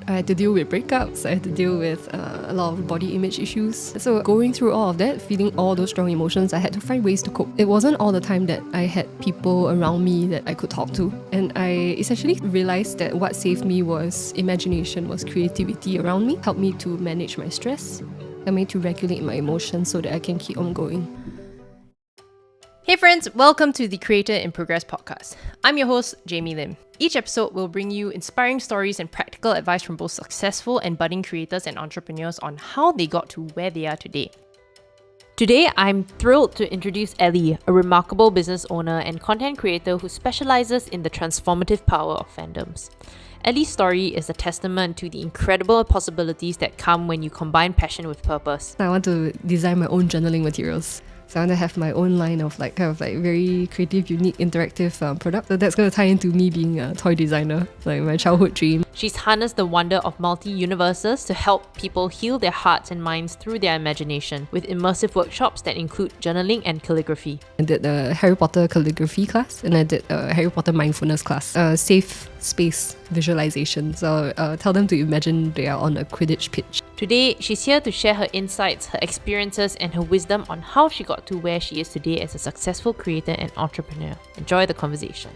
I had to deal with breakups, I had to deal with a lot of body image issues. So going through all of that, feeling all those strong emotions, I had to find ways to cope. It wasn't all the time that I had people around me that I could talk to. And I essentially realized that what saved me was imagination, was creativity around me, helped me to manage my stress, helped me to regulate my emotions so that I can keep on going. Hey friends, welcome to the Creator in Progress podcast. I'm your host, Jamie Lim. Each episode will bring you inspiring stories and practical advice from both successful and budding creators and entrepreneurs on how they got to where they are today. Today, I'm thrilled to introduce Elly, a remarkable business owner and content creator who specializes in the transformative power of fandoms. Elly's story is a testament to the incredible possibilities that come when you combine passion with purpose. I want to design my own journaling materials. So I want to have my own line of very creative, unique, interactive product. So that's going to tie into me being a toy designer, like my childhood dream. She's harnessed the wonder of multi-universes to help people heal their hearts and minds through their imagination with immersive workshops that include journaling and calligraphy. I did a Harry Potter calligraphy class and I did a Harry Potter mindfulness class. Safe space visualization. So tell them to imagine they are on a Quidditch pitch. Today, she's here to share her insights, her experiences, and her wisdom on how she got to where she is today as a successful creator and entrepreneur. Enjoy the conversation.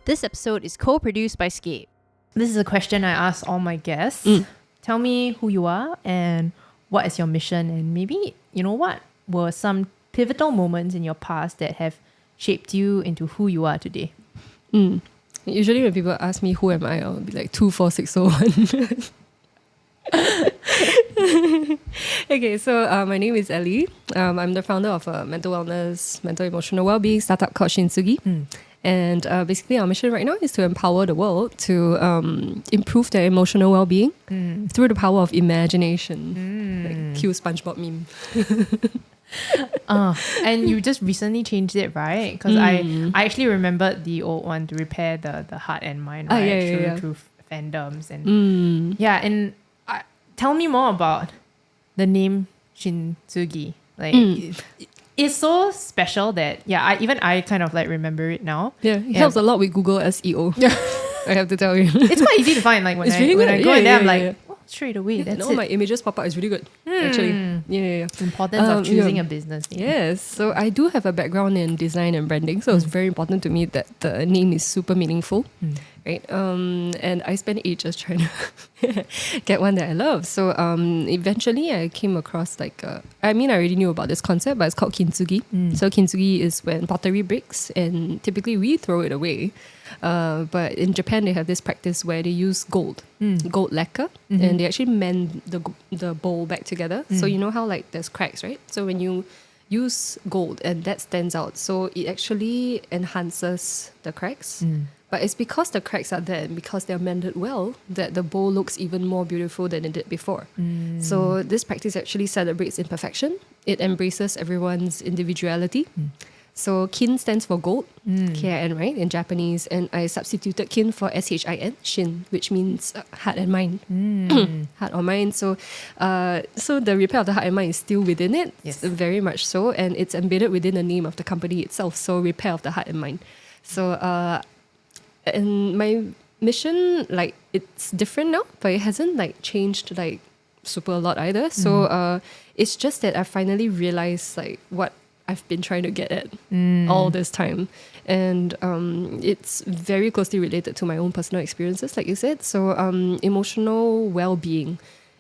This episode is co-produced by Scape. This is a question I ask all my guests. Tell me who you are and what is your mission, and maybe, what were some pivotal moments in your past that have shaped you into who you are today? Usually when people ask me who am I, I'll be like 24601. Okay, so my name is Elly. I'm the founder of a mental wellness, mental emotional well-being startup called Kintsugi. And basically our mission right now is to empower the world to improve their emotional well-being through the power of imagination. Like cue SpongeBob meme. And you just recently changed it, right? Because I actually remembered the old one, to repair the heart and mind, right? Through fandoms. And tell me more about the name Shin.tsugi. It's so special that I kind of like remember it now. It helps a lot with Google SEO. I have to tell you. It's quite easy to find. Like when I go in there, I'm like, oh, straight away. That's it. My images pop up. It's really good. Actually, Importance of choosing a business. Yes. So I do have a background in design and branding. So it's very important to me that the name is super meaningful. Right. And I spent ages trying to get one that I love. So eventually I came across I already knew about this concept, but it's called Kintsugi. So Kintsugi is when pottery breaks, and typically we throw it away. But in Japan, they have this practice where they use gold lacquer, and they actually mend the bowl back together. So you know how there's cracks, right? So when you use gold and that stands out, so it actually enhances the cracks. But it's because the cracks are there and because they're mended well that the bowl looks even more beautiful than it did before. So this practice actually celebrates imperfection. It embraces everyone's individuality. So kin stands for gold, K-I-N, right, in Japanese. And I substituted kin for S-H-I-N, shin, which means heart and mind. Heart or mind. So the repair of the heart and mind is still within it, very much so. And it's embedded within the name of the company itself. So repair of the heart and mind. So and my mission, it's different now, but it hasn't changed super a lot either. So it's just that I finally realized what I've been trying to get at all this time. And it's very closely related to my own personal experiences, like you said. So emotional well-being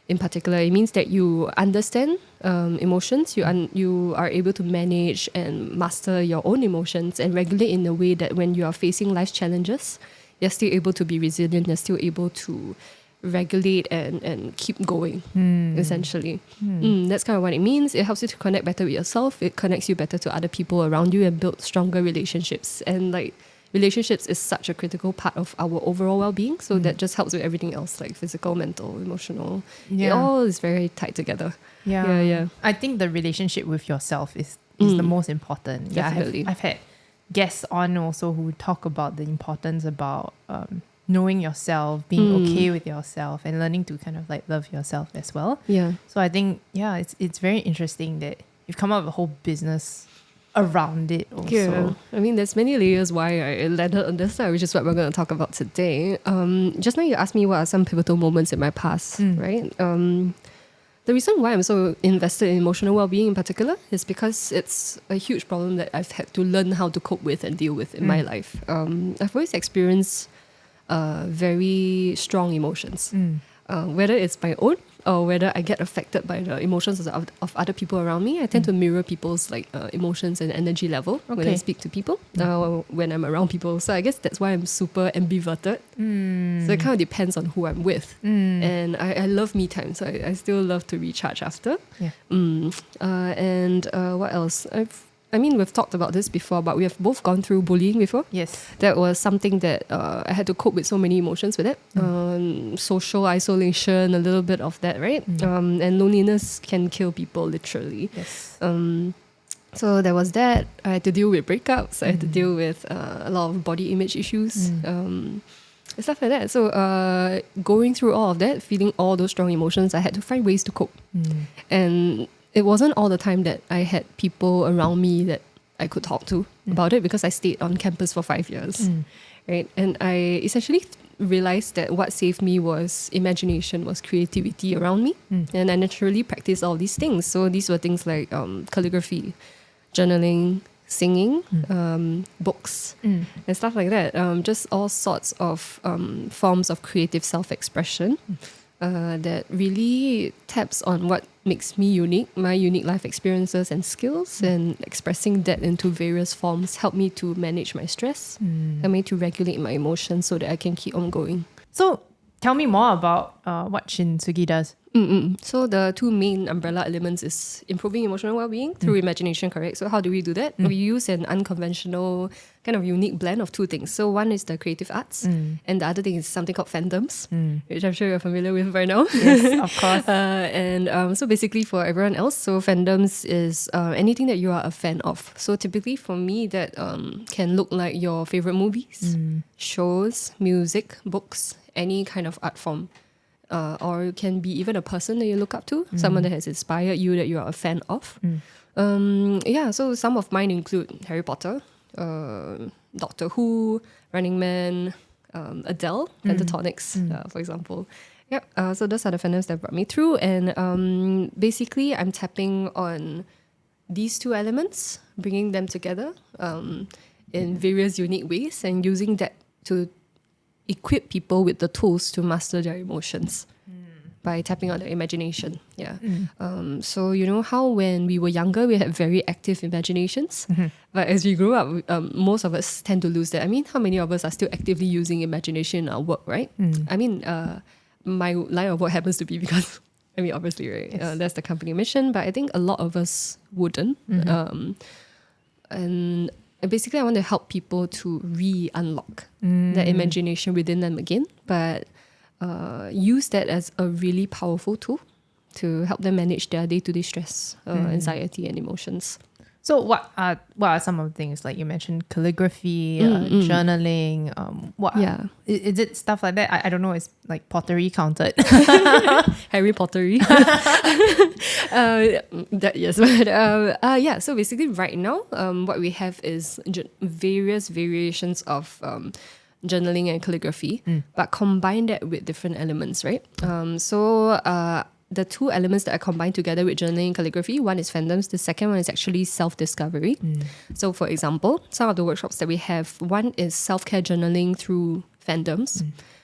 in particular, it means that you understand emotions, you are able to manage and master your own emotions and regulate in a way that when you are facing life challenges, you're still able to be resilient, you're still able to regulate and keep going, essentially. That's kind of what it means. It helps you to connect better with yourself. It connects you better to other people around you and build stronger relationships. And relationships is such a critical part of our overall well-being. So that just helps with everything else, like physical, mental, emotional. It all is very tied together. Yeah. I think the relationship with yourself is the most important. Definitely. I've had guests on also who talk about the importance about knowing yourself, being okay with yourself, and learning to kind of love yourself as well. Yeah. So I think it's very interesting that you've come up with a whole business around it also. Yeah, I mean, there's many layers why I landed on this side, which is what we're going to talk about today. Just now you asked me what are some pivotal moments in my past, right? The reason why I'm so invested in emotional well-being in particular is because it's a huge problem that I've had to learn how to cope with and deal with in my life. I've always experienced very strong emotions, whether it's my own or whether I get affected by the emotions of other people around me. I tend to mirror people's emotions and energy level when I speak to people, when I'm around people. So I guess that's why I'm super ambiverted. So it kind of depends on who I'm with. And I love me time, so I still love to recharge after. And what else? We've talked about this before, but we have both gone through bullying before. Yes. That was something that I had to cope with so many emotions with it. Social isolation, a little bit of that, right? And loneliness can kill people, literally. Yes. So there was that. I had to deal with breakups. I had to deal with a lot of body image issues. Stuff like that. So going through all of that, feeling all those strong emotions, I had to find ways to cope. And it wasn't all the time that I had people around me that I could talk to about it, because I stayed on campus for 5 years, right? And I essentially realized that what saved me was imagination, was creativity around me. And I naturally practiced all these things. So these were things like calligraphy, journaling, singing, books, and stuff like that. Just all sorts of forms of creative self-expression that really taps on what makes me unique, my unique life experiences and skills, and expressing that into various forms helped me to manage my stress, helped me to regulate my emotions so that I can keep on going. So tell me more about what Shinsugi does. So the two main umbrella elements is improving emotional well-being through imagination, correct? So how do we do that? We use an unconventional kind of unique blend of two things. So one is the creative arts, and the other thing is something called fandoms, which I'm sure you're familiar with by now. Yes, of course. So basically for everyone else, so fandoms is anything that you are a fan of. So typically for me, that can look like your favorite movies, shows, music, books, any kind of art form. Or it can be even a person that you look up to, someone that has inspired you, that you are a fan of. So some of mine include Harry Potter, Doctor Who, Running Man, Adele, Pentatonics, for example. So those are the fandoms that brought me through. And basically, I'm tapping on these two elements, bringing them together in various unique ways, and using that to equip people with the tools to master their emotions by tapping on their imagination. So you know how when we were younger, we had very active imaginations, but as we grew up, most of us tend to lose that. I mean, how many of us are still actively using imagination in our work, right? I mean, my line of work happens to be because, I mean, obviously, right? Yes. That's the company mission, but I think a lot of us wouldn't. And basically, I want to help people to re-unlock that imagination within them again, but use that as a really powerful tool to help them manage their day-to-day stress, anxiety, and emotions. So what are some of the things, like you mentioned calligraphy, journaling, is it stuff like that? I don't know, it's like pottery counted? Harry Pottery. Yes. But so basically right now, what we have is various variations of journaling and calligraphy, but combine that with different elements, right? The two elements that I combine together with journaling and calligraphy, one is fandoms, the second one is actually self-discovery. So for example, some of the workshops that we have, one is self-care journaling through fandoms.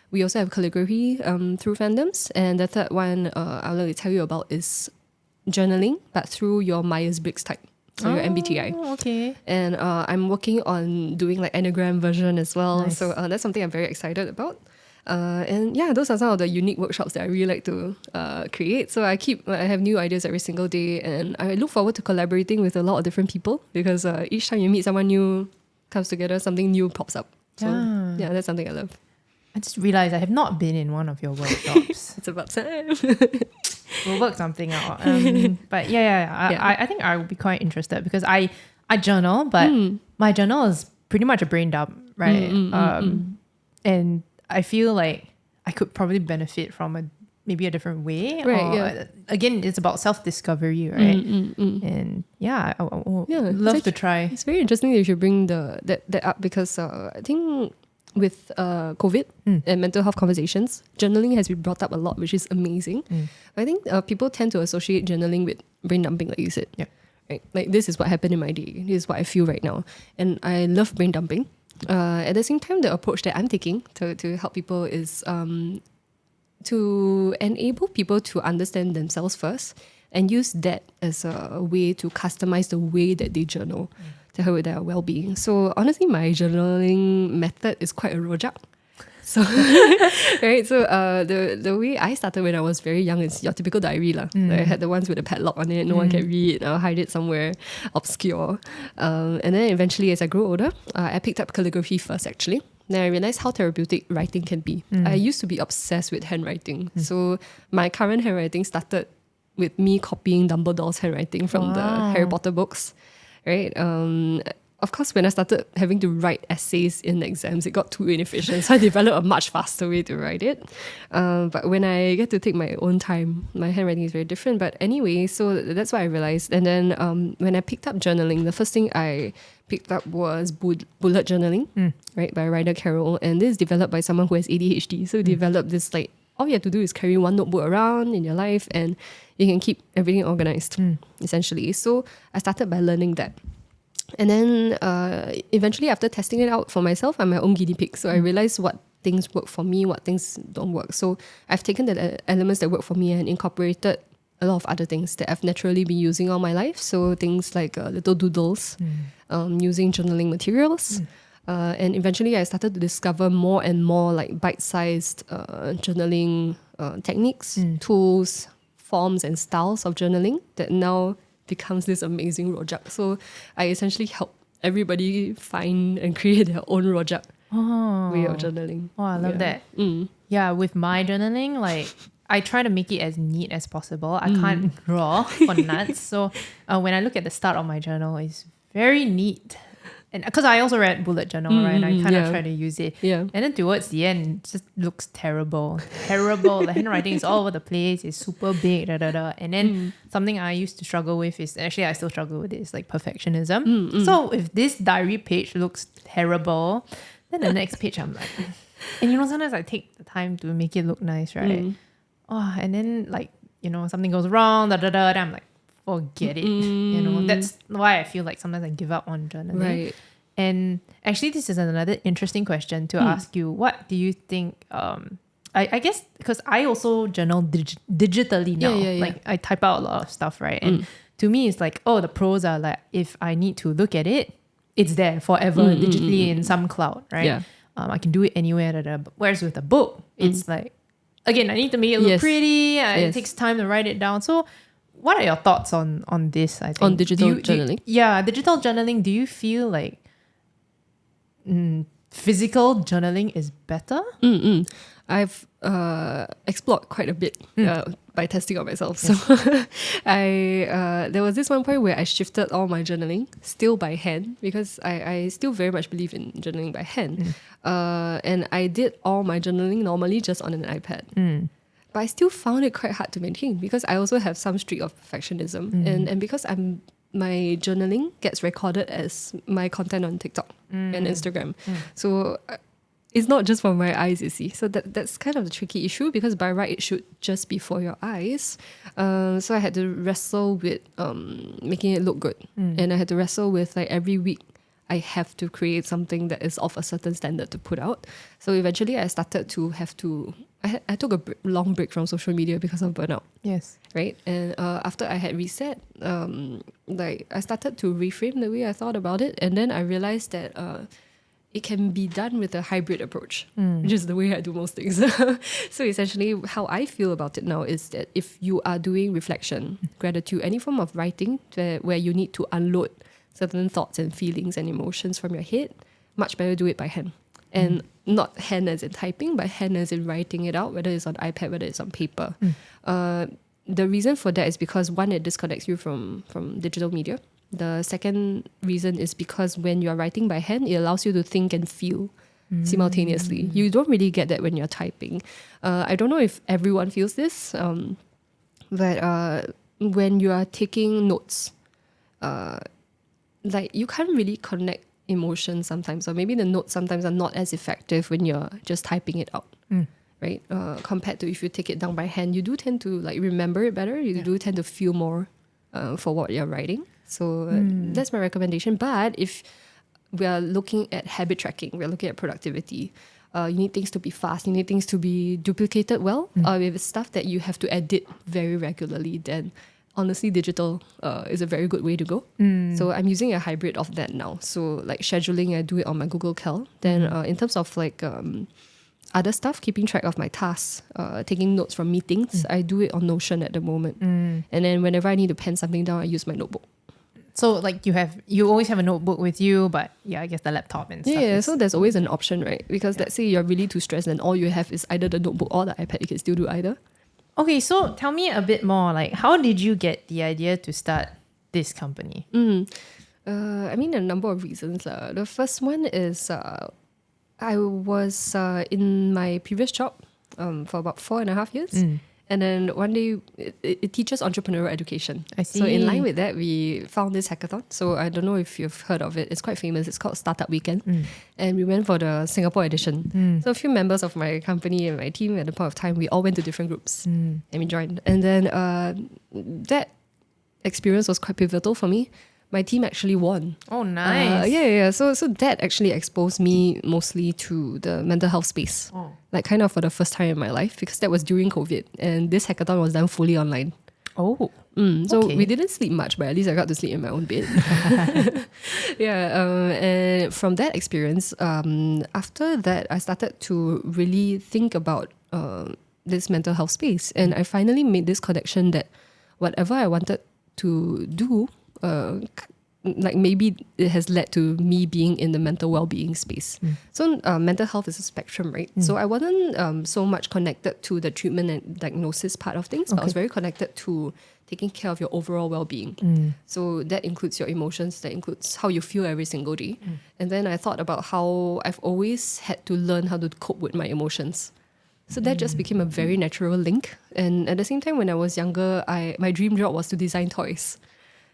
We also have calligraphy through fandoms. And the third one I'll let tell you about is journaling, but through your Myers-Briggs type. So your MBTI. Okay. And I'm working on doing like Enneagram version as well. Nice. So that's something I'm very excited about. Those are some of the unique workshops that I really like to create. So I have new ideas every single day, and I look forward to collaborating with a lot of different people, because each time you meet someone new, comes together, something new pops up. So that's something I love. I just realized I have not been in one of your workshops. It's about time. We'll work something out. But I think I would be quite interested, because I journal, but my journal is pretty much a brain dump, right? And I feel like I could probably benefit from a maybe a different way. Right, Or, yeah. again, it's about self-discovery, right? And yeah, I would love to try. It's very interesting that you should bring that up because I think with COVID and mental health conversations, journaling has been brought up a lot, which is amazing. I think people tend to associate journaling with brain dumping, like you said. Yeah. Right? Like, this is what happened in my day. This is what I feel right now. And I love brain dumping. At the same time, the approach that I'm taking to help people is to enable people to understand themselves first and use that as a way to customize the way that they journal to help with their well-being. So honestly, my journaling method is quite a rojak. So, right. So, the way I started when I was very young is your typical diary lah. I had the ones with a padlock on it, no one can read. I'll hide it somewhere obscure. And then eventually, as I grew older, I picked up calligraphy first. Actually, then I realized how therapeutic writing can be. I used to be obsessed with handwriting. So my current handwriting started with me copying Dumbledore's handwriting from the Harry Potter books. Right. Of course, when I started having to write essays in exams, it got too inefficient. So I developed a much faster way to write it. But when I get to take my own time, my handwriting is very different. But anyway, so that's what I realized. And then when I picked up journaling, the first thing I picked up was bullet journaling, right, by Ryder Carroll. And this is developed by someone who has ADHD. So developed this, like, all you have to do is carry one notebook around in your life and you can keep everything organized, essentially. So I started by learning that. And then eventually, after testing it out for myself, I'm my own guinea pig. So I realized what things work for me, what things don't work. So I've taken the elements that work for me and incorporated a lot of other things that I've naturally been using all my life. So things like little doodles, using journaling materials. And eventually, I started to discover more and more like bite-sized journaling techniques, tools, forms and styles of journaling that now becomes this amazing rojak. So I essentially help everybody find and create their own rojak way of journaling. Oh, I love that. Yeah, with my journaling, like I try to make it as neat as possible. I can't draw for nuts. So when I look at the start of my journal, it's very neat. And because I also read bullet journal, right? And I kind of try to use it. Yeah. And then towards the end, it just looks terrible. Terrible. The handwriting is all over the place. It's super big. And then something I used to struggle with is, actually I still struggle with it, is like perfectionism. So if this diary page looks terrible, then the next page I'm like, and sometimes I take the time to make it look nice, right? Oh, and then like, something goes wrong, then I'm like, forget it. That's why I feel like sometimes I give up on journaling. Right. And actually, this is another interesting question to ask you. What do you think? I guess because I also journal digitally now. Like I type out a lot of stuff, right? And to me, it's like, the pros are like, if I need to look at it, it's there forever digitally in some cloud, right? Yeah. I can do it anywhere. Whereas with a book, it's like, again, I need to make it look pretty. It takes time to write it down. So what are your thoughts on this, I think? On digital journaling? Digital journaling. Do you feel like physical journaling is better? I've explored quite a bit by testing out myself. So there was this one point where I shifted all my journaling still by hand, because I still very much believe in journaling by hand. And I did all my journaling normally just on an iPad. But I still found it quite hard to maintain because I also have some streak of perfectionism. And because my journaling gets recorded as my content on TikTok and Instagram. So it's not just for my eyes, you see. So that's kind of the tricky issue, because by right it should just be for your eyes. So I had to wrestle with making it look good. And I had to wrestle with, like, every week I have to create something that is of a certain standard to put out. So eventually I started to have to... I took a long break from social media because of burnout. Yes. Right? And after I had reset, I started to reframe the way I thought about it. And then I realized that it can be done with a hybrid approach, which is the way I do most things. So essentially, how I feel about it now is that if you are doing reflection, gratitude, any form of writing where you need to unload certain thoughts and feelings and emotions from your head, much better do it by hand. And not hand as in typing, but hand as in writing it out, whether it's on iPad, whether it's on paper. The reason for that is because, one, it disconnects you from digital media. The second reason is because when you're writing by hand, it allows you to think and feel simultaneously. You don't really get that when you're typing. I don't know if everyone feels this, but when you are taking notes, like you can't really connect emotions sometimes, or maybe the notes sometimes are not as effective when you're just typing it out. Right? Compared to if you take it down by hand, you do tend to like remember it better. You do tend to feel more for what you're writing. So that's my recommendation. But if we are looking at habit tracking, we're looking at productivity, you need things to be fast, you need things to be duplicated well. If it's stuff that you have to edit very regularly, then honestly, digital is a very good way to go. So I'm using a hybrid of that now. So like scheduling, I do it on my Google Cal. Then in terms of like other stuff, keeping track of my tasks, taking notes from meetings, I do it on Notion at the moment. And then whenever I need to pen something down, I use my notebook. So like you always have a notebook with you, but I guess the laptop and stuff. Yeah, so there's always an option, right? Because let's say you're really too stressed and all you have is either the notebook or the iPad, you can still do either. Okay, so tell me a bit more, like how did you get the idea to start this company? I mean, a number of reasons. The first one is I was in my previous job for about 4.5 years. And then one day, it teaches entrepreneurial education. I see. So in line with that, we found this hackathon. So I don't know if you've heard of it. It's quite famous. It's called Startup Weekend. And we went for the Singapore edition. So a few members of my company and my team at the point of time, we all went to different groups. And we joined. And then that experience was quite pivotal for me. My team actually won. Oh, nice. So that actually exposed me mostly to the mental health space. Like kind of for the first time in my life, because that was during COVID and this hackathon was done fully online. So we didn't sleep much, but at least I got to sleep in my own bed. And from that experience, after that, I started to really think about this mental health space. And I finally made this connection that whatever I wanted to do, like maybe it has led to me being in the mental well-being space. So mental health is a spectrum, right? So I wasn't so much connected to the treatment and diagnosis part of things, but I was very connected to taking care of your overall well-being. So that includes your emotions, that includes how you feel every single day. And then I thought about how I've always had to learn how to cope with my emotions. So that just became a very natural link. And at the same time, when I was younger, my dream job was to design toys,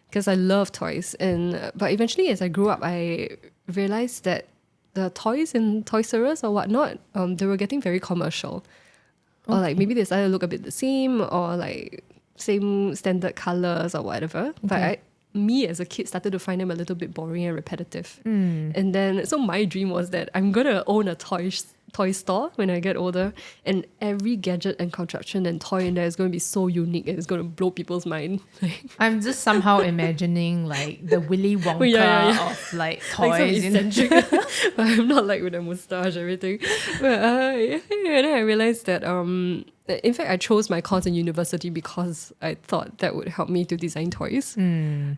because I love toys. But eventually, as I grew up, I realized that the toys in Toys R Us or whatnot, they were getting very commercial. Or like maybe they started to look a bit the same, or like same standard colors or whatever. But me as a kid started to find them a little bit boring and repetitive. And then, so my dream was that I'm going to own a toy store when I get older, and every gadget and contraption and toy in there is going to be so unique and it's going to blow people's mind. I'm just somehow imagining like the Willy Wonka of like toys. But I'm not like with a moustache, everything. But and then I realized that in fact, I chose my course in university because I thought that would help me to design toys. And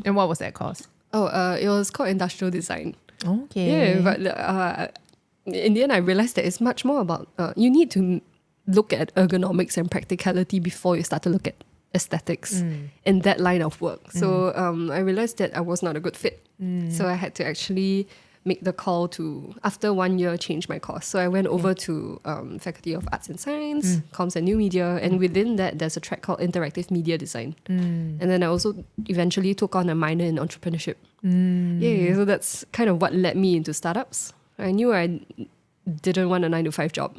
what was that course? It was called industrial design. Okay. Yeah, but in the end, I realized that it's much more about you need to look at ergonomics and practicality before you start to look at aesthetics in that line of work. So I realized that I was not a good fit. So I had to actually make the call to, after 1 year, change my course. So I went over to Faculty of Arts and Science, Comms and New Media, and within that, there's a track called Interactive Media Design. And then I also eventually took on a minor in entrepreneurship. So that's kind of what led me into startups. I knew I didn't want a 9-to-5 job.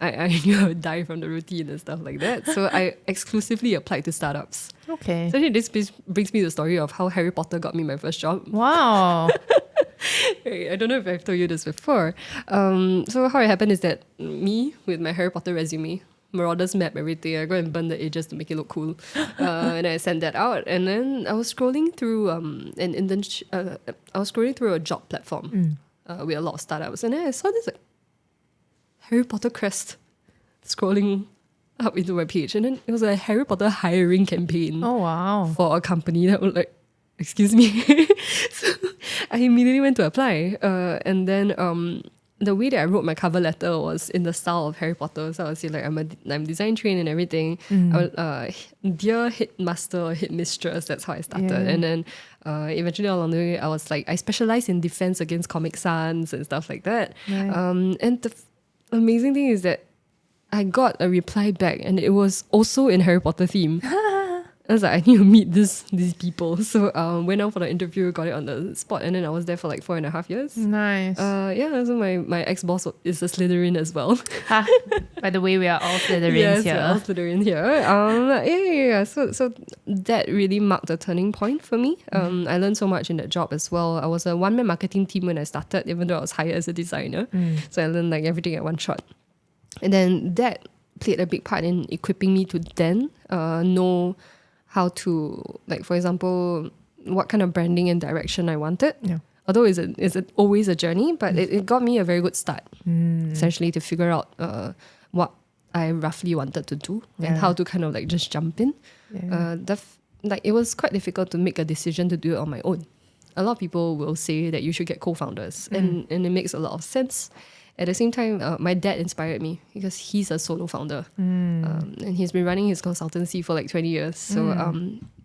I knew I would die from the routine and stuff like that. So I exclusively applied to startups. Okay. So actually this brings me the story of how Harry Potter got me my first job. Wow. I don't know if I've told you this before. So how it happened is that me, with my Harry Potter resume, Marauders map, everything, I go and burn the edges to make it look cool. And I sent that out. And then I was scrolling through I was scrolling through a job platform with a lot of startups. And then I saw this like Harry Potter crest scrolling up into my page. And then it was a Harry Potter hiring campaign. Oh, wow. For a company that was like, excuse me. So I immediately went to apply. And then the way that I wrote my cover letter was in the style of Harry Potter. So I would say like I'm design trained and everything. I would, dear headmaster or headmistress, that's how I started. And then eventually along the way, I was like, I specialize in defense against Comic Sans and stuff like that. And the amazing thing is that I got a reply back and it was also in Harry Potter theme. I was like, I need to meet these people. So went out for the interview, got it on the spot, and then I was there for like 4.5 years. Nice. So my ex-boss is a Slytherin as well. By the way, we are all Slytherins yes, here. we're all Slytherin here. So that really marked a turning point for me. I learned so much in that job as well. I was a one-man marketing team when I started, even though I was hired as a designer. So I learned like everything at one shot. And then that played a big part in equipping me to then know how to, like, for example, what kind of branding and direction I wanted. Although it's always a journey, but it got me a very good start, essentially, to figure out what I roughly wanted to do and how to kind of like just jump in. Like it was quite difficult to make a decision to do it on my own. A lot of people will say that you should get co-founders, and it makes a lot of sense. At the same time, my dad inspired me because he's a solo founder. And he's been running his consultancy for like 20 years. So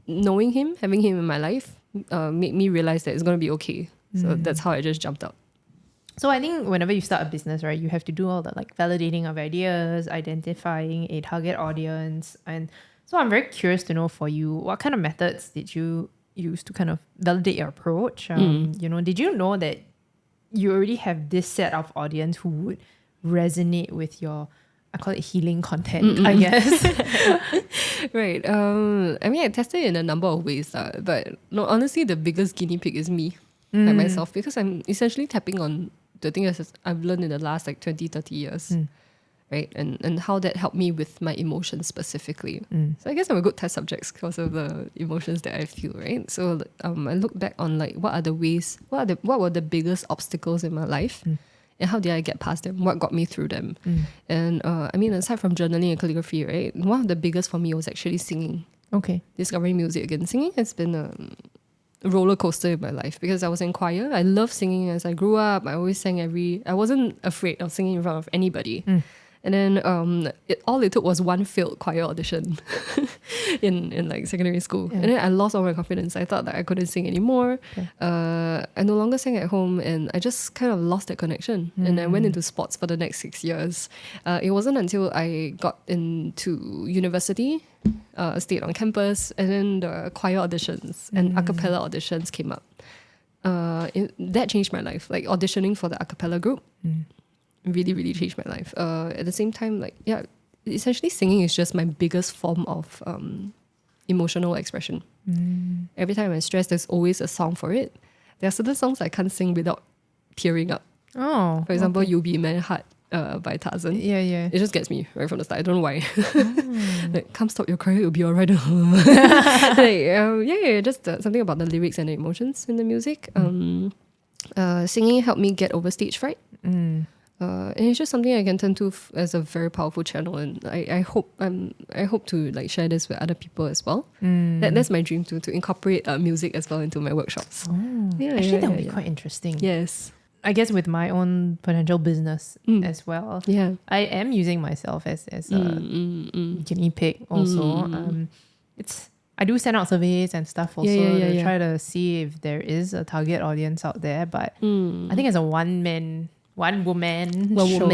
knowing him, having him in my life, made me realize that it's going to be okay. So that's how I just jumped out. So I think whenever you start a business, right, you have to do all the like validating of ideas, identifying a target audience. And so I'm very curious to know for you, what kind of methods did you use to kind of validate your approach? You know, did you know that you already have this set of audience who would resonate with your, I call it healing content, I guess. Right. I mean, I tested it in a number of ways, but no, honestly, the biggest guinea pig is me, like myself, because I'm essentially tapping on the things that I've learned in the last like 20, 30 years, right? And how that helped me with my emotions specifically. So I guess I'm a good test subject because of the emotions that I feel, right? So I look back on like what were the biggest obstacles in my life, and how did I get past them? What got me through them? And I mean, aside from journaling and calligraphy, right? One of the biggest for me was actually singing. Discovering music again. Singing has been a roller coaster in my life because I was in choir. I loved singing as I grew up. I always sang I wasn't afraid of singing in front of anybody. And then all it took was one failed choir audition in like secondary school. And then I lost all my confidence. I thought that I couldn't sing anymore. I no longer sang at home, and I just kind of lost that connection. And I went into sports for the next 6 years. It wasn't until I got into university, stayed on campus, and then the choir auditions and a cappella auditions came up. That changed my life. Like auditioning for the a cappella group really, really changed my life. At the same time, like, essentially singing is just my biggest form of emotional expression. Every time I'm stressed, there's always a song for it. There are certain songs I can't sing without tearing up. For example, You'll Be My Heart by Tarzan. It just gets me right from the start. I don't know why. Like, come stop your crying, it'll be alright. Just something about the lyrics and the emotions in the music. Singing helped me get over stage fright. And it's just something I can turn to as a very powerful channel, and I hope to like share this with other people as well. That's my dream to incorporate music as well into my workshops. Actually, that would be quite interesting. Yes, I guess with my own potential business as well. I am using myself as a guinea pig also. I do send out surveys and stuff also to try to see if there is a target audience out there. But I think as a one woman show,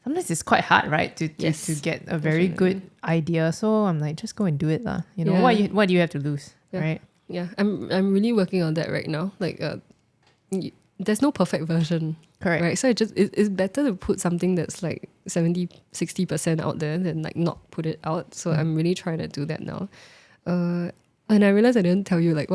sometimes it's quite hard, right, to get a very good idea. So I'm like, just go and do it, lah. You know, what do you have to lose, right? I'm really working on that right now. Like, there's no perfect version, correct? Right, so it's better to put something that's like 70-60% out there than like not put it out. So I'm really trying to do that now. And I realized I didn't tell you like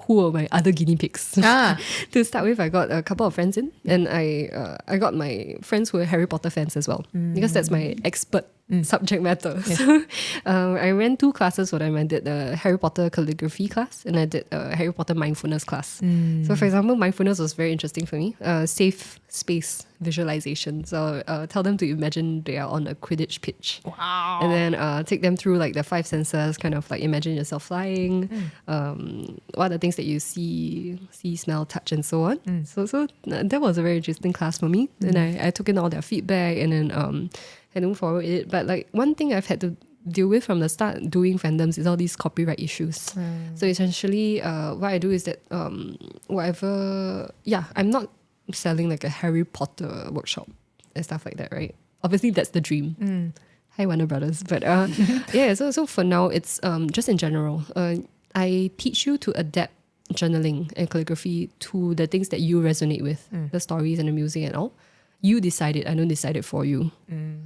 who are my other guinea pigs. To start with, I got a couple of friends in, and I got my friends who are Harry Potter fans as well, because that's my expert subject matter. So I ran 2 classes for them. I did a Harry Potter calligraphy class, and I did a Harry Potter mindfulness class. So for example, mindfulness was very interesting for me. Safe space visualization. So tell them to imagine they are on a Quidditch pitch. Wow. And then take them through like the 5 senses, kind of like imagine yourself flying, what are the things that you see, smell, touch, and so on. So that was a very interesting class for me. And I took in all their feedback and then I moved forward with it. But like one thing I've had to deal with from the start doing fandoms is all these copyright issues. So essentially what I do is that I'm not selling like a Harry Potter workshop and stuff like that, right? Obviously that's the dream. Hi Warner Brothers. But so for now it's just in general. I teach you to adapt journaling and calligraphy to the things that you resonate with, the stories and the music and all. You decide it, I don't decide it for you.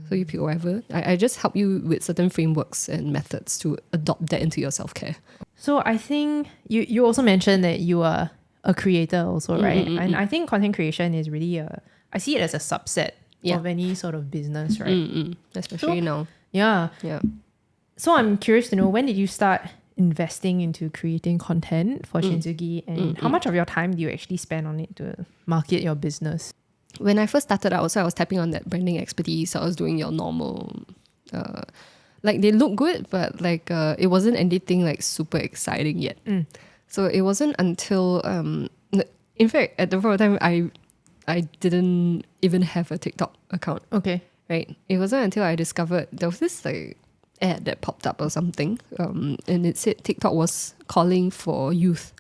So you pick whatever. I just help you with certain frameworks and methods to adopt that into your self-care. So I think you also mentioned that you are a creator also, right? And I think content creation is really I see it as a subset of any sort of business, right? Especially now. Yeah. So I'm curious to know, when did you start investing into creating content for Shinsugi, and how much of your time do you actually spend on it to market your business? When I first started out, so I was tapping on that branding expertise. I was doing your normal, like they look good, but like it wasn't anything like super exciting yet. So it wasn't until, in fact, at the point of time, I didn't even have a TikTok account. Okay. Right. It wasn't until I discovered there was this like ad that popped up or something, and it said TikTok was calling for youth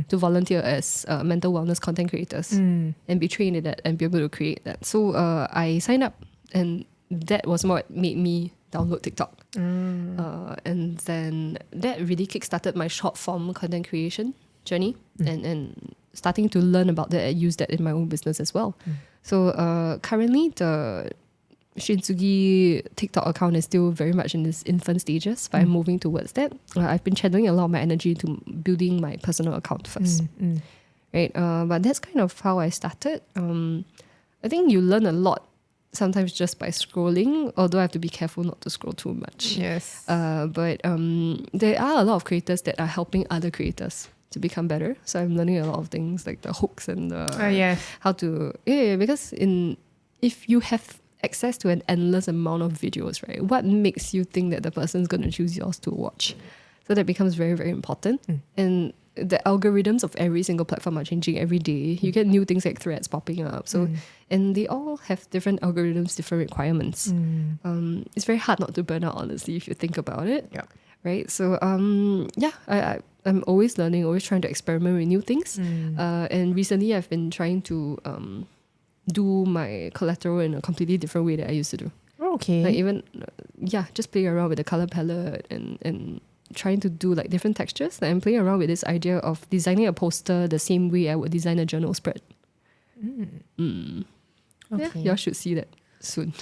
to volunteer as mental wellness content creators and be trained in that and be able to create that. So I signed up, and that was what made me download TikTok. And then that really kickstarted my short form content creation journey and starting to learn about that and use that in my own business as well. So currently the Shinsugi TikTok account is still very much in its infant stages, but I'm moving towards that. I've been channeling a lot of my energy into building my personal account first. Right? But that's kind of how I started. I think you learn a lot sometimes just by scrolling, although I have to be careful not to scroll too much. Yes. But there are a lot of creators that are helping other creators to become better. So I'm learning a lot of things like the hooks and the how to because if you have access to an endless amount of videos, right? What makes you think that the person's going to choose yours to watch? So that becomes very, very important. And the algorithms of every single platform are changing every day. You get new things like threads popping up. So, and they all have different algorithms, different requirements. It's very hard not to burn out, honestly, if you think about it. Yeah. Right? So, I'm always learning, always trying to experiment with new things. And recently I've been trying to do my collateral in a completely different way that I used to do. Okay. Like even, just playing around with the color palette and trying to do like different textures. Like I'm playing around with this idea of designing a poster the same way I would design a journal spread. Okay. Yeah, y'all should see that soon.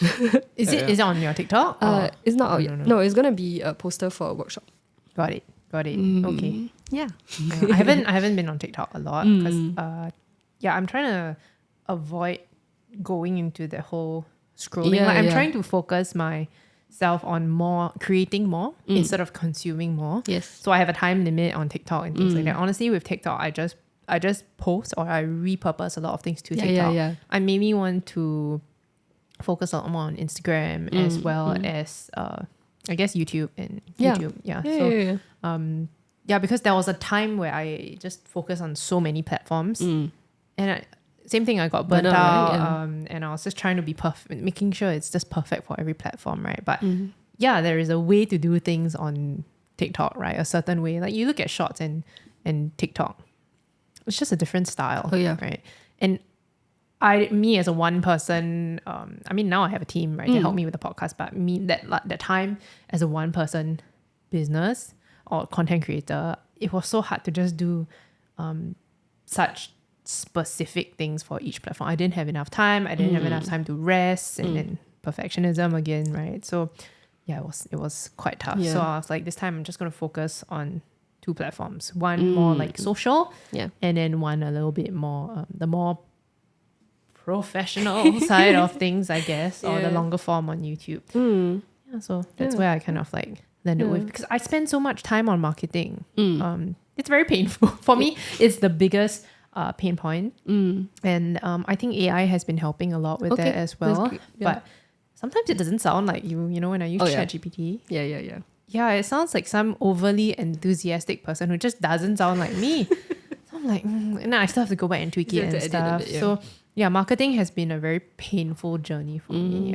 Is it on your TikTok? It's not out yet. No, it's gonna be a poster for a workshop. Got it. Okay. Yeah. I haven't been on TikTok a lot because I'm trying to avoid going into the whole scrolling. I'm trying to focus myself on creating more instead of consuming more. Yes. So I have a time limit on TikTok and things like that. Honestly, with TikTok, I just post or I repurpose a lot of things to TikTok. I maybe want to focus a lot more on Instagram as well as I guess YouTube and YouTube. Because there was a time where I just focused on so many platforms and same thing, I got burnt out, right? And I was just trying to be perfect, making sure it's just perfect for every platform, right? But there is a way to do things on TikTok, right? A certain way. Like you look at shorts and TikTok, it's just a different style, right? And me as a one person, now I have a team, right, to help me with the podcast, but me that time as a one person business or content creator, it was so hard to just do such specific things for each platform. I didn't have enough time. I didn't have enough time to rest and then perfectionism again, right? So it was quite tough. So I was like, this time I'm just going to focus on 2 platforms. One more like social and then one a little bit more, the more professional side of things, I guess, or the longer form on YouTube. So that's where I kind of like landed with, because I spend so much time on marketing. It's very painful. For me, it's the biggest pain point. And I think AI has been helping a lot with that as well. But sometimes it doesn't sound like you know, when I use ChatGPT. Yeah, it sounds like some overly enthusiastic person who just doesn't sound like me. So I'm like, and I still have to go back and tweak it and stuff. So yeah, marketing has been a very painful journey for me.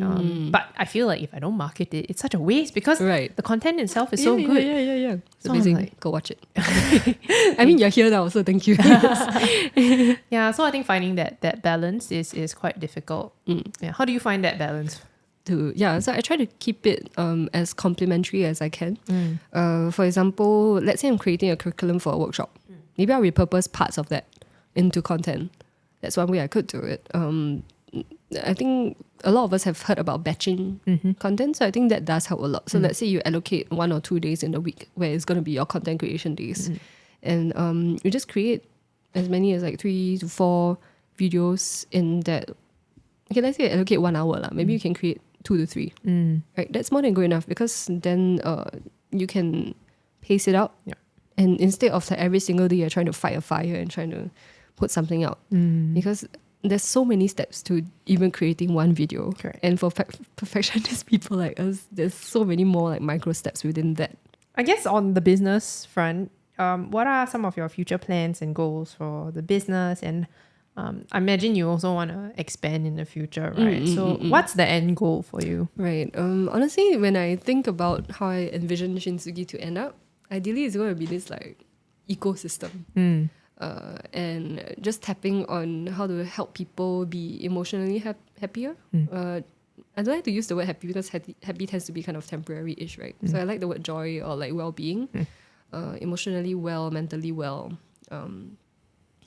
But I feel like if I don't market it, it's such a waste because the content itself is so good. Yeah. It's So amazing. like, go watch it. I mean, you're here now, so thank you. Yeah, so I think finding that balance is quite difficult. Yeah, how do you find that balance? So I try to keep it as complementary as I can. For example, let's say I'm creating a curriculum for a workshop. Maybe I'll repurpose parts of that into content. That's one way I could do it. I think a lot of us have heard about batching content, so I think that does help a lot. So let's say you allocate 1 or 2 days in the week where it's going to be your content creation days, and you just create as many as like 3 to 4 videos in that. Okay, let's say allocate 1 hour lah. Maybe you can create 2 to 3. Right, that's more than good enough because then you can pace it out. And instead of like every single day you're trying to fight a fire and trying to put something out, because there's so many steps to even creating one video. Correct. And for perfectionist people like us, there's so many more like micro steps within that. I guess on the business front, what are some of your future plans and goals for the business? And I imagine you also want to expand in the future, right? What's the end goal for you? Right. Honestly, when I think about how I envision Shinsugi to end up, ideally it's going to be this like ecosystem. And just tapping on how to help people be emotionally happier. I don't like to use the word happy because happy tends to be kind of temporary-ish, right? So I like the word joy or like well-being, emotionally well, mentally well.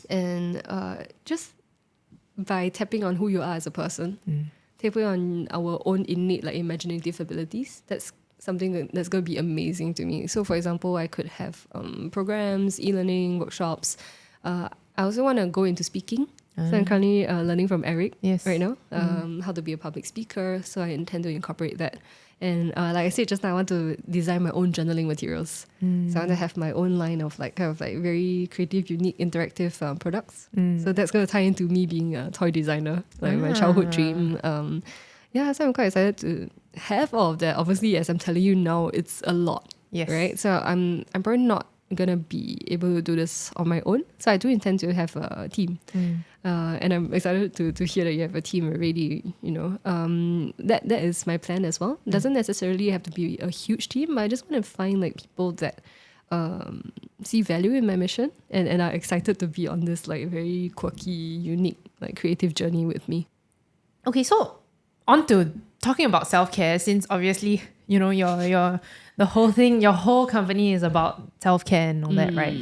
And just by tapping on who you are as a person, tapping on our own innate like imaginative abilities, that's something that's going to be amazing to me. So for example, I could have programs, e-learning, workshops. I also want to go into speaking. So I'm currently learning from Eric right now, how to be a public speaker. So I intend to incorporate that. And like I said just now, I want to design my own journaling materials. So I want to have my own line of like kind of like very creative, unique, interactive products. So that's going to tie into me being a toy designer, like my childhood dream. So I'm quite excited to have all of that. Obviously, as I'm telling you now, it's a lot, right? So I'm probably not gonna be able to do this on my own. So I do intend to have a team, and I'm excited to hear that you have a team already. You know, that is my plan as well. It doesn't necessarily have to be a huge team, but I just want to find like people that see value in my mission and are excited to be on this like very quirky, unique, like creative journey with me. Okay, so on to talking about self-care, since obviously, you know, the whole thing, your whole company is about self-care and all that, right?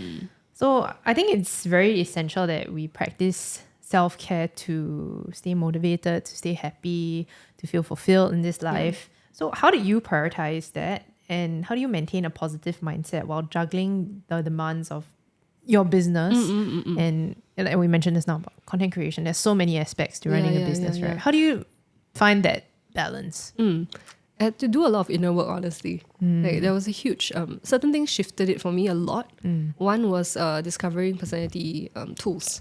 So I think it's very essential that we practice self-care to stay motivated, to stay happy, to feel fulfilled in this life. So how do you prioritize that? And how do you maintain a positive mindset while juggling the demands of your business? And like we mentioned this now about content creation. There's so many aspects to running a business, right? How do you find that balance? I had to do a lot of inner work, honestly. Like there was a huge certain things shifted it for me a lot. One was discovering personality tools.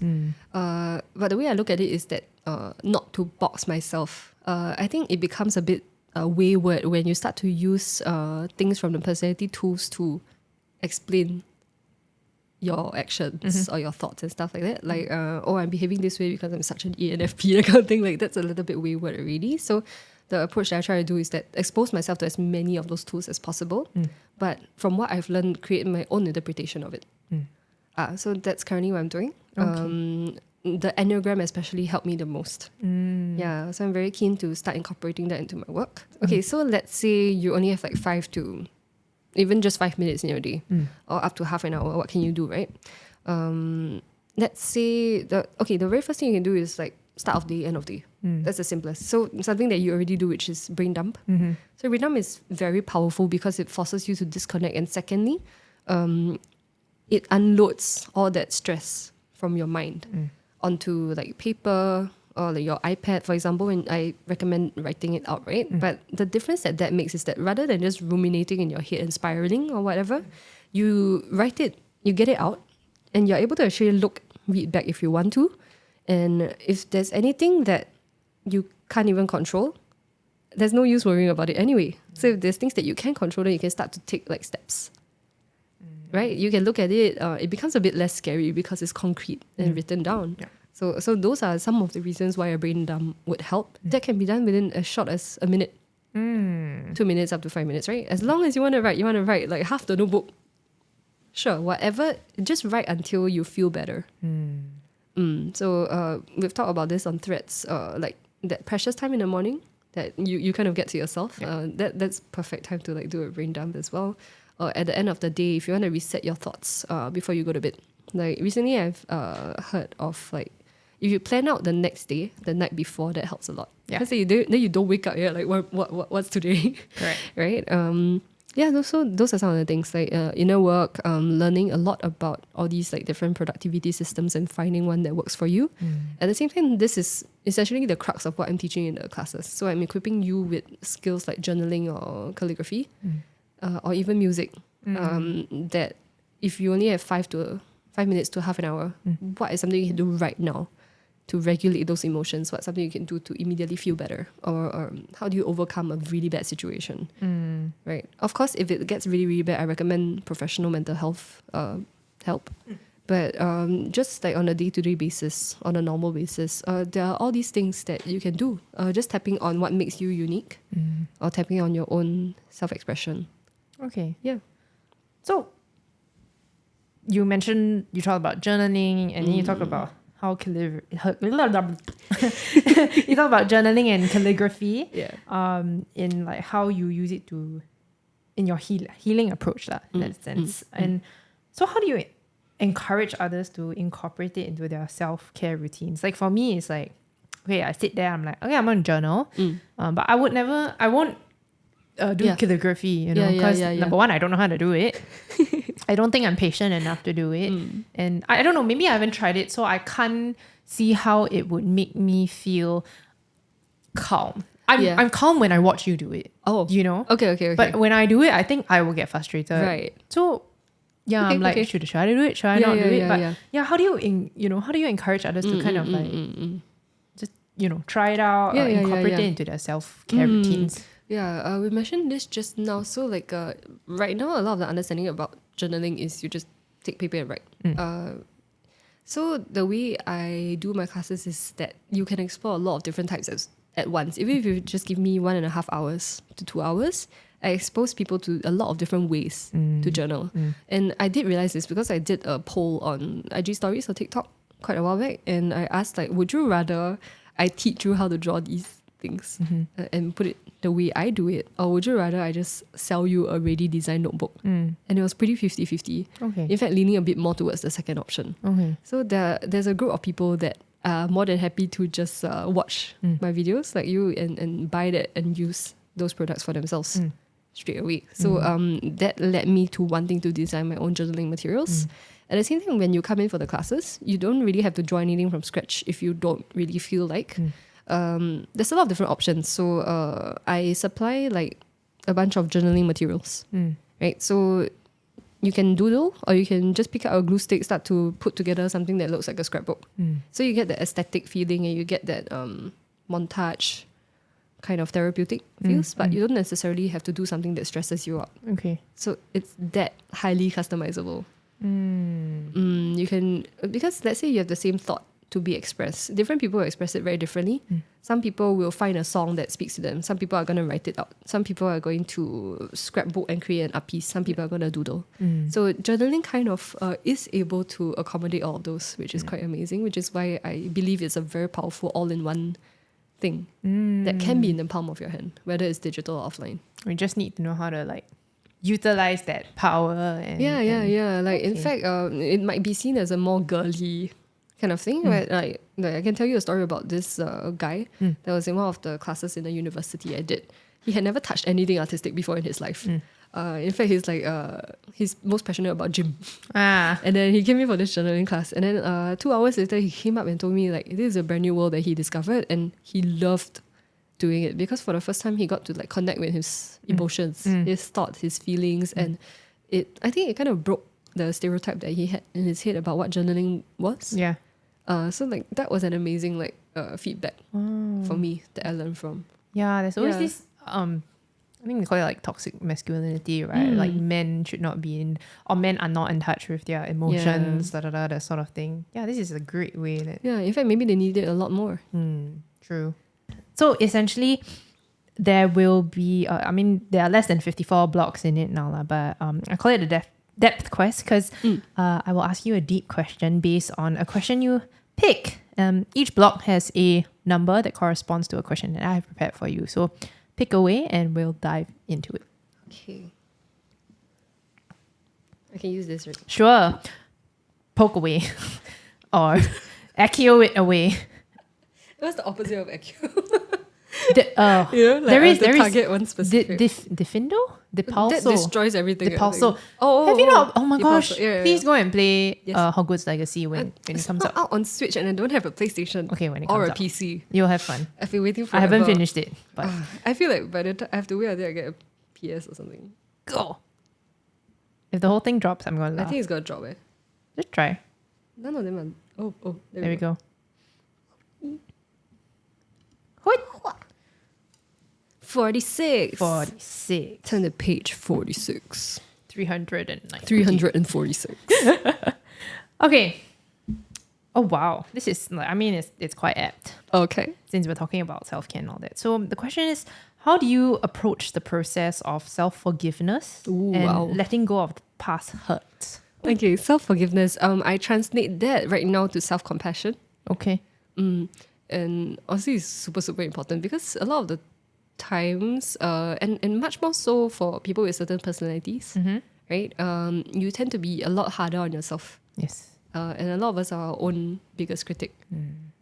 But the way I look at it is that not to box myself. I think it becomes a bit wayward when you start to use things from the personality tools to explain your actions or your thoughts and stuff like that. Like, I'm behaving this way because I'm such an ENFP, that kind of thing. Like, that's a little bit wayward already. So the approach that I try to do is that expose myself to as many of those tools as possible. But from what I've learned, create my own interpretation of it. So that's currently what I'm doing. The Enneagram especially helped me the most. So I'm very keen to start incorporating that into my work. Okay, so let's say you only have like 5 to even just 5 minutes in your day or up to half an hour. What can you do, right? Let's say the very first thing you can do is like start of day, end of day. That's the simplest. So something that you already do, which is brain dump. So brain dump is very powerful because it forces you to disconnect. And secondly, it unloads all that stress from your mind onto like paper or like your iPad, for example. And I recommend writing it out, right? But the difference that makes is that rather than just ruminating in your head and spiraling or whatever, you write it, you get it out, and you're able to actually look read back if you want to. And if there's anything that you can't even control, there's no use worrying about it anyway. So if there's things that you can control, then you can start to take like steps. Right? You can look at it, it becomes a bit less scary because it's concrete and written down. Yeah. So those are some of the reasons why a brain dump would help. That can be done within as short as a minute. 2 minutes up to 5 minutes, right? As long as you want to write like half the notebook. Sure, whatever, just write until you feel better. So we've talked about this on threads, like that precious time in the morning that you kind of get to yourself. That's perfect time to like do a brain dump as well. Or at the end of the day, if you want to reset your thoughts before you go to bed. Like recently I've heard of like, if you plan out the next day, the night before, that helps a lot. Yeah. Because then you don't wake up, like what's today? Correct. Right? Those are some of the things like inner work, learning a lot about all these like different productivity systems and finding one that works for you. At the same time, this is essentially the crux of what I'm teaching in the classes. So I'm equipping you with skills like journaling or calligraphy, or even music. That if you only have 5 minutes to half an hour, what is something you can do right now to regulate those emotions? What's something you can do to immediately feel better? Or how do you overcome a really bad situation? Right. Of course, if it gets really, really bad, I recommend professional mental health help. But just like on a day-to-day basis, on a normal basis, there are all these things that you can do. Just tapping on what makes you unique, or tapping on your own self-expression. Okay. Yeah. So you talk about journaling, and then you talk about how you talk about journaling and calligraphy. Yeah. In like how you use it in your healing approach in that sense. And so how do you encourage others to incorporate it into their self-care routines? Like for me, it's like, okay, I sit there, I'm like, okay, I'm going to journal, but I won't do calligraphy, because number one, I don't know how to do it. I don't think I'm patient enough to do it. And I don't know, maybe I haven't tried it, so I can't see how it would make me feel calm. I'm calm when I watch you do it. Oh. Okay. But when I do it, I think I will get frustrated. Right. So yeah, I'm like, should I do it? Should I not do it? But how do you encourage others to kind of like just try it out or incorporate it into their self-care routines? Yeah, we mentioned this just now. So like right now, a lot of the understanding about journaling is you just take paper and write. So the way I do my classes is that you can explore a lot of different types at once. Even if you just give me 1.5 hours to 2 hours, I expose people to a lot of different ways to journal. And I did realize this because I did a poll on IG stories or TikTok quite a while back, and I asked like, would you rather I teach you how to draw these things and put it the way I do it, or would you rather I just sell you a ready design notebook? And it was pretty 50-50. Okay. In fact, leaning a bit more towards the second option. Okay. So there's a group of people that are more than happy to just watch my videos like you and buy that and use those products for themselves straight away. So that led me to wanting to design my own journaling materials. At the same time, when you come in for the classes, you don't really have to draw anything from scratch if you don't really feel like. There's a lot of different options. So I supply like a bunch of journaling materials, right? So you can doodle, or you can just pick up a glue stick, start to put together something that looks like a scrapbook. So you get the aesthetic feeling, and you get that montage kind of therapeutic feels, but you don't necessarily have to do something that stresses you out. Okay. So it's that highly customizable. You can, because let's say you have the same thought to be expressed. Different people will express it very differently. Some people will find a song that speaks to them. Some people are going to write it out. Some people are going to scrapbook and create an art piece. Some people are going to doodle. So journaling kind of is able to accommodate all of those, which is quite amazing, which is why I believe it's a very powerful all-in-one thing that can be in the palm of your hand, whether it's digital or offline. We just need to know how to like utilize that power. And Like in fact, it might be seen as a more girly kind of thing, right? Like I can tell you a story about this guy that was in one of the classes in the university I did. He had never touched anything artistic before in his life. In fact, he's most passionate about gym. And then he came in for this journaling class, and then 2 hours later he came up and told me like this is a brand new world that he discovered, and he loved doing it because for the first time he got to like connect with his emotions, his thoughts, his feelings, and I think it kind of broke the stereotype that he had in his head about what journaling was. Yeah. So like that was an amazing like feedback for me that I learned from. Yeah, there's always Yeah. this I think they call it like toxic masculinity, right? Like men should not be in, or men are not in touch with their emotions, that sort of thing. Yeah, this is a great way that. Yeah, in fact, maybe they need it a lot more. True. So essentially, there will be, there are less than 54 blocks in it now, but I call it a depth quest because I will ask you a deep question based on a question you pick. Each block has a number that corresponds to a question that I have prepared for you. So pick away and we'll dive into it. Okay. I can use this, right? Sure. Poke away or echo it away. What's the opposite of echo? There is target one specific. Diffindo? Dipulso. That destroys everything. Dipulso. Oh, have you not? Oh my gosh. Dipulso. Yeah. Please go and play Yes. Hogwarts Legacy when it comes not out on Switch, and I don't have a PlayStation. Okay, when it or comes a out. PC. You'll have fun. I've been waiting for. I haven't finished it, but I feel like by the time I have to wait until I get a PS or something. go. If the whole thing drops, I'm going to I laugh. think it's gonna drop. Just try. None of them are. Oh, There we go. 46. 46. Turn to page 46. 390. 346. Okay. Oh wow. This is it's quite apt Okay. since we're talking about self-care and all that. So the question is, how do you approach the process of self-forgiveness and letting go of past hurts? Okay, self-forgiveness. I translate that right now to self-compassion. Okay. And honestly, it's super, super important because a lot of the times, and much more so for people with certain personalities, right? You tend to be a lot harder on yourself. Yes. And a lot of us are our own biggest critic,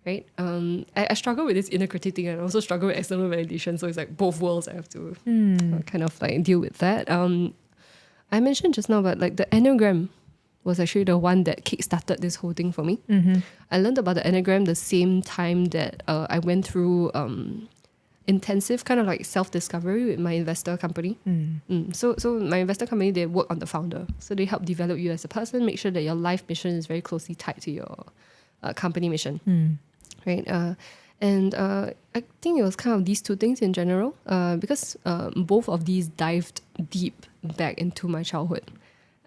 right? I struggle with this inner critic thing, and I also struggle with external validation. So it's like both worlds I have to kind of like deal with that. I mentioned just now, but like the Enneagram was actually the one that kickstarted this whole thing for me. I learned about the Enneagram the same time that I went through intensive kind of like self-discovery with my investor company. So my investor company, they work on the founder. So they help develop you as a person, make sure that your life mission is very closely tied to your company mission. Right? And I think it was kind of these two things in general because both of these dived deep back into my childhood.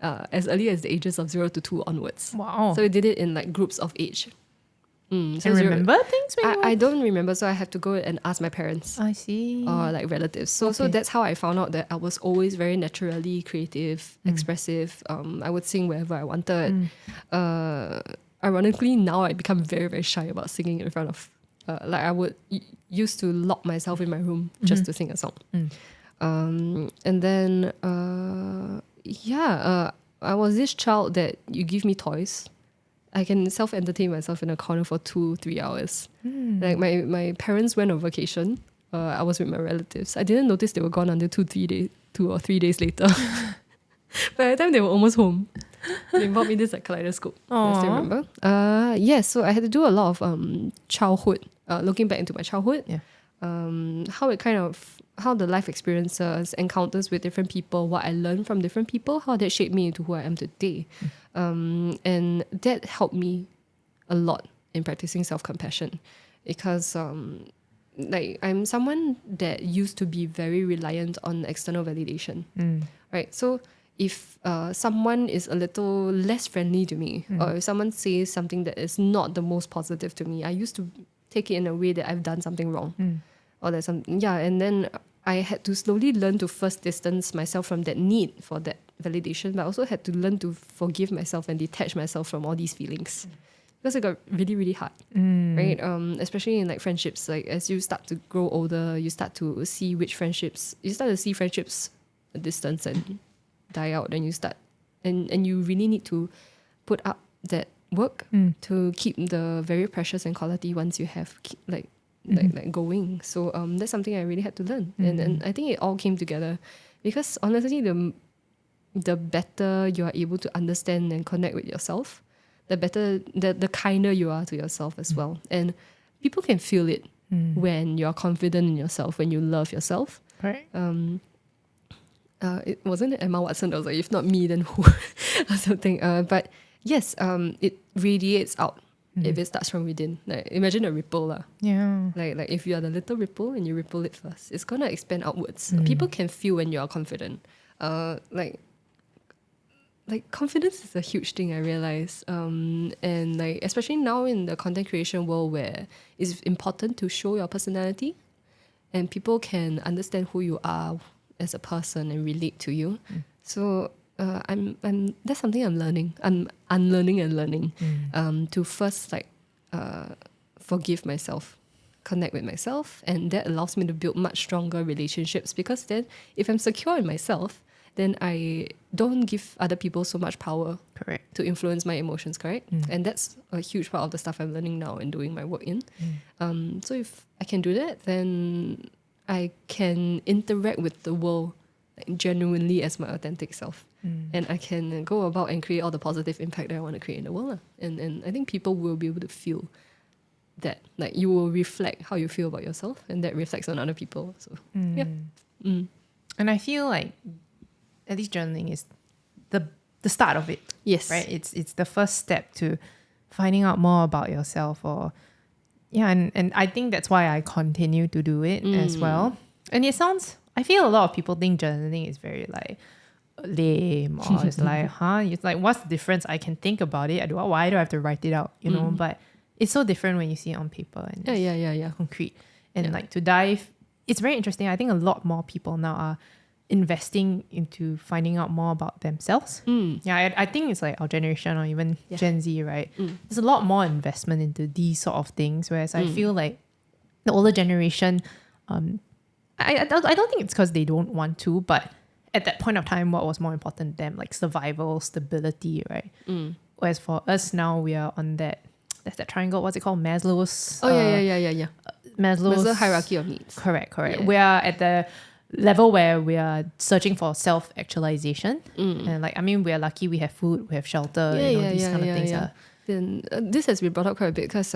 As early as the ages of 0 to 2 onwards. Wow. So we did it in like groups of age. So and remember things when you I don't remember, so I have to go and ask my parents. I see. Or like relatives. So that's how I found out that I was always very naturally creative, expressive. I would sing wherever I wanted. Ironically, now I become very, very shy about singing in front of like I would used to lock myself in my room just to sing a song. And then I was this child that you give me toys, I can self-entertain myself in a corner for 2-3 hours. Like my parents went on vacation. I was with my relatives. I didn't notice they were gone until 2 or 3 days later. By the time they were almost home, they bought me this like kaleidoscope. I still remember. So I had to do a lot of childhood, looking back into my childhood. Yeah. How the life experiences, encounters with different people, what I learned from different people, how that shaped me into who I am today. And that helped me a lot in practicing self-compassion because like I'm someone that used to be very reliant on external validation. Right? So if someone is a little less friendly to me or if someone says something that is not the most positive to me, I used to take it in a way that I've done something wrong. Or there's something, and then I had to slowly learn to first distance myself from that need for that validation, but I also had to learn to forgive myself and detach myself from all these feelings. Because it got really, really hard, right? Especially in like friendships, like as you start to grow older, you start to see friendships distance and die out, and you start, and you really need to put up that work to keep the very precious and quality ones you have, like going. So that's something I really had to learn, and I think it all came together because honestly, the better you are able to understand and connect with yourself, the better, the kinder you are to yourself as well. And people can feel it when you're confident in yourself, when you love yourself. Right. it wasn't Emma Watson that was like, if not me, then who? Or something. But yes, it radiates out if it starts from within. Like imagine a ripple lah. Yeah. Like if you are the little ripple and you ripple it first, it's gonna expand outwards. People can feel when you are confident. Like confidence is a huge thing, I realize. And like especially now in the content creation world where it's important to show your personality and people can understand who you are as a person and relate to you. So I'm that's something I'm learning. I'm unlearning and learning. To first forgive myself, connect with myself, and that allows me to build much stronger relationships, because then if I'm secure in myself, then I don't give other people so much power Correct. to influence my emotions, correct? And that's a huge part of the stuff I'm learning now and doing my work in. So if I can do that, then I can interact with the world like, genuinely as my authentic self. And I can go about and create all the positive impact that I want to create in the world. Lah. And I think people will be able to feel that. Like you will reflect how you feel about yourself, and that reflects on other people. So yeah. And I feel like at least journaling is the start of it. Yes. Right? It's the first step to finding out more about yourself, or and I think that's why I continue to do it as well. And I feel a lot of people think journaling is very like lame, or it's like, it's like, what's the difference? I can think about it. Why do I have to write it out? You know, but it's so different when you see it on paper and Yeah. concrete. And like to dive, it's very interesting. I think a lot more people now are investing into finding out more about themselves. I think it's like our generation or even Gen Z, right? There's a lot more investment into these sort of things, whereas I feel like the older generation, I don't think it's because they don't want to, but at that point of time, what was more important to them, like survival, stability, right? Whereas for us now, we are on that's that triangle, what's it called? Maslow's Maslow's hierarchy of needs. Correct. Yeah. We are at the level where we are searching for self-actualization. And like, I mean, we are lucky we have food, we have shelter, these kind of things. Then this has been brought up quite a bit because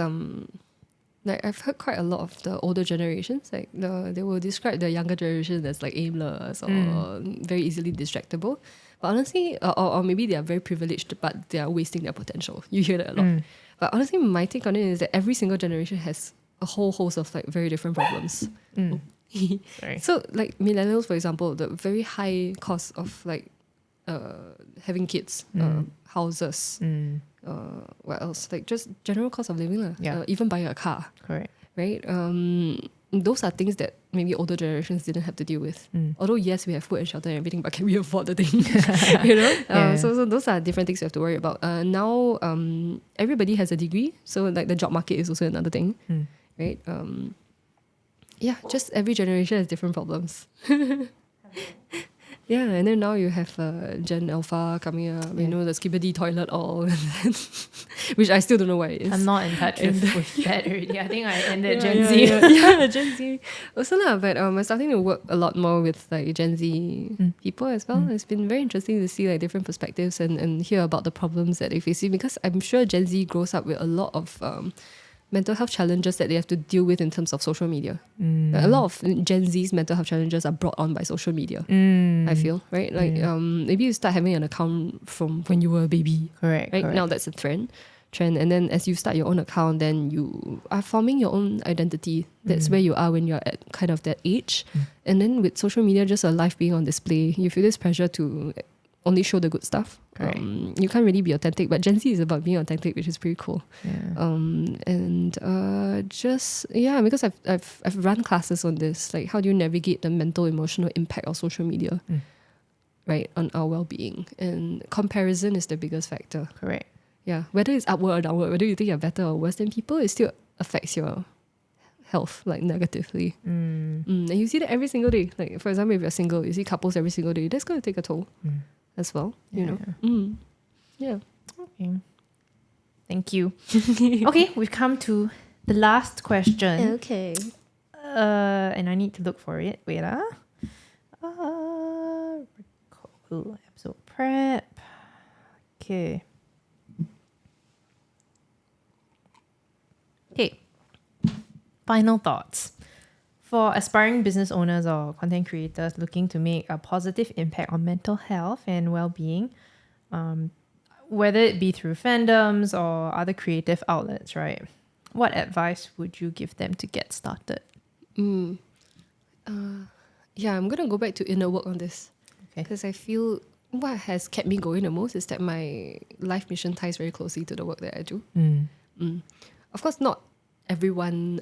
like I've heard quite a lot of the older generations, like they will describe the younger generation as like aimless or very easily distractible. But honestly, or maybe they are very privileged, but they are wasting their potential. You hear that a lot. But honestly, my take on it is that every single generation has a whole host of like very different problems. Sorry. So like millennials, for example, the very high cost of like having kids, houses, what else? Like just general cost of living, even buying a car. Correct. Right? Those are things that maybe older generations didn't have to deal with. Although yes, we have food and shelter and everything, but can we afford the thing? You know? So those are different things you have to worry about. Now everybody has a degree, so like the job market is also another thing. Right? Just every generation has different problems. And then now you have Gen Alpha coming up, you know, the Skibidi toilet all, which I still don't know what it is. I'm not in touch with that already. I think I ended Gen Z. Gen Z. Also lah, but I'm starting to work a lot more with like Gen Z people as well. It's been very interesting to see like different perspectives and hear about the problems that they face, because I'm sure Gen Z grows up with a lot of mental health challenges that they have to deal with in terms of social media. A lot of Gen Z's mental health challenges are brought on by social media, I feel, right? Like maybe you start having an account from when you were a baby. Correct. Now that's a trend. And then as you start your own account, then you are forming your own identity. That's where you are when you're at kind of that age. And then with social media, just a life being on display, you feel this pressure to only show the good stuff. You can't really be authentic, but Gen Z is about being authentic, which is pretty cool. Because I've run classes on this, like how do you navigate the mental emotional impact of social media, right, on our well-being, and comparison is the biggest factor. Correct. Whether it's upward or downward, whether you think you're better or worse than people, it still affects your health like negatively. And you see that every single day. Like for example, if you're single, you see couples every single day. That's going to take a toll as well. You know. Okay. Thank you. Okay, we've come to the last question. Okay. And I need to look for it. Wait. Episode prep. Okay. Final thoughts. for aspiring business owners or content creators looking to make a positive impact on mental health and well-being, whether it be through fandoms or other creative outlets, right? What advice would you give them to get started? Yeah, I'm gonna go back to inner work on this Okay. because I feel what has kept me going the most is that my life mission ties very closely to the work that I do. Of course, not everyone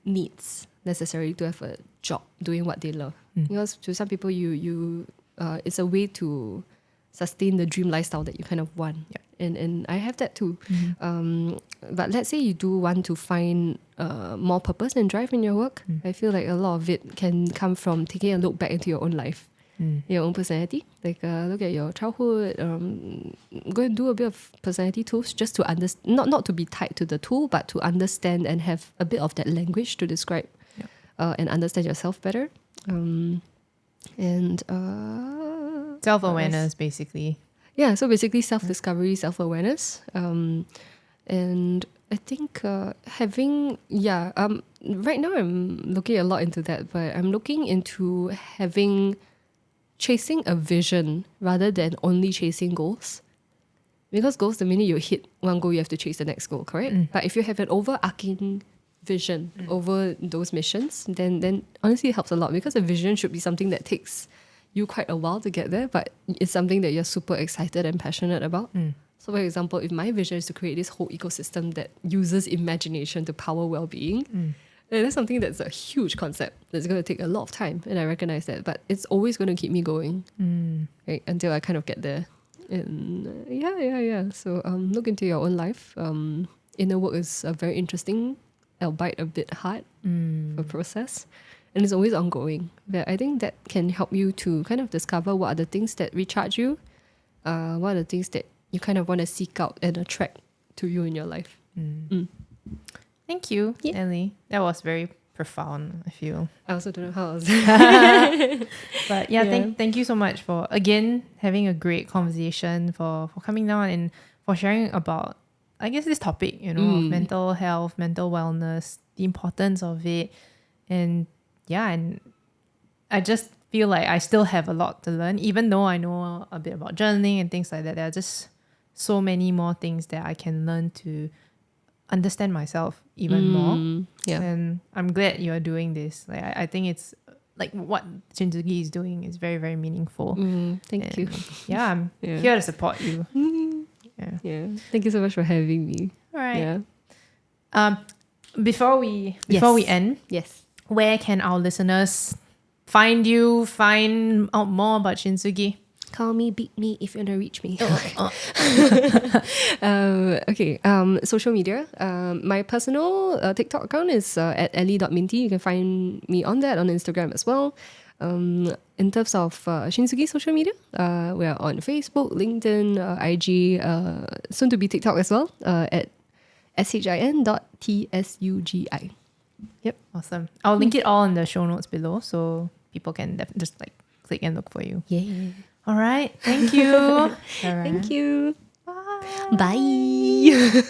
needs necessarily to have a job doing what they love, because to some people, it's a way to sustain the dream lifestyle that you kind of want. And I have that too. But let's say you do want to find more purpose and drive in your work. I feel like a lot of it can come from taking a look back into your own life, your own personality. Like look at your childhood, go and do a bit of personality tools just to understand, not to be tied to the tool, but to understand and have a bit of that language to describe and understand yourself better. And Self-awareness, basically. yeah, so basically self-discovery, self-awareness. And I think having, right now I'm looking a lot into that, but I'm looking into chasing a vision rather than only chasing goals. Because goals, the minute you hit one goal, you have to chase the next goal, correct? But if you have an overarching vision over those missions, then honestly it helps a lot, because a vision should be something that takes you quite a while to get there, but it's something that you're super excited and passionate about. So for example, if my vision is to create this whole ecosystem that uses imagination to power well-being, and that's something that's a huge concept that's going to take a lot of time, and I recognize that, but it's always going to keep me going, right, until I kind of get there. And so look into your own life. Inner work is a very interesting, albeit a bit hard, a process, and it's always ongoing. But I think that can help you to kind of discover what are the things that recharge you, what are the things that you kind of want to seek out and attract to you in your life. Thank you, Elly. That was very profound, I feel. I also don't know how else. But thank you so much for, again, having a great conversation, for coming down and for sharing about, I guess, this topic, of mental health, mental wellness, the importance of it. And I just feel like I still have a lot to learn, even though I know a bit about journaling and things like that. There are just so many more things that I can learn to understand myself even more. Yeah. And I'm glad you're doing this. Like I think it's like what Kintsugi is doing is very, very meaningful. Thank you. Yeah, I'm here to support you. Yeah. Thank you so much for having me. All right. Yeah. Before we end, Yes. where can our listeners find you, find out more about Kintsugi? Call me, beat me if you want to reach me. Social media. My personal TikTok account is at elly.minty. You can find me on that on Instagram as well. In terms of Shinsugi social media, we're on Facebook, LinkedIn, IG, soon to be TikTok as well, at shin.tsugi. Yep. Awesome. I'll link it all in the show notes below so people can just like click and look for you. Yeah. All right. Thank you. All right. Thank you. Bye. Bye.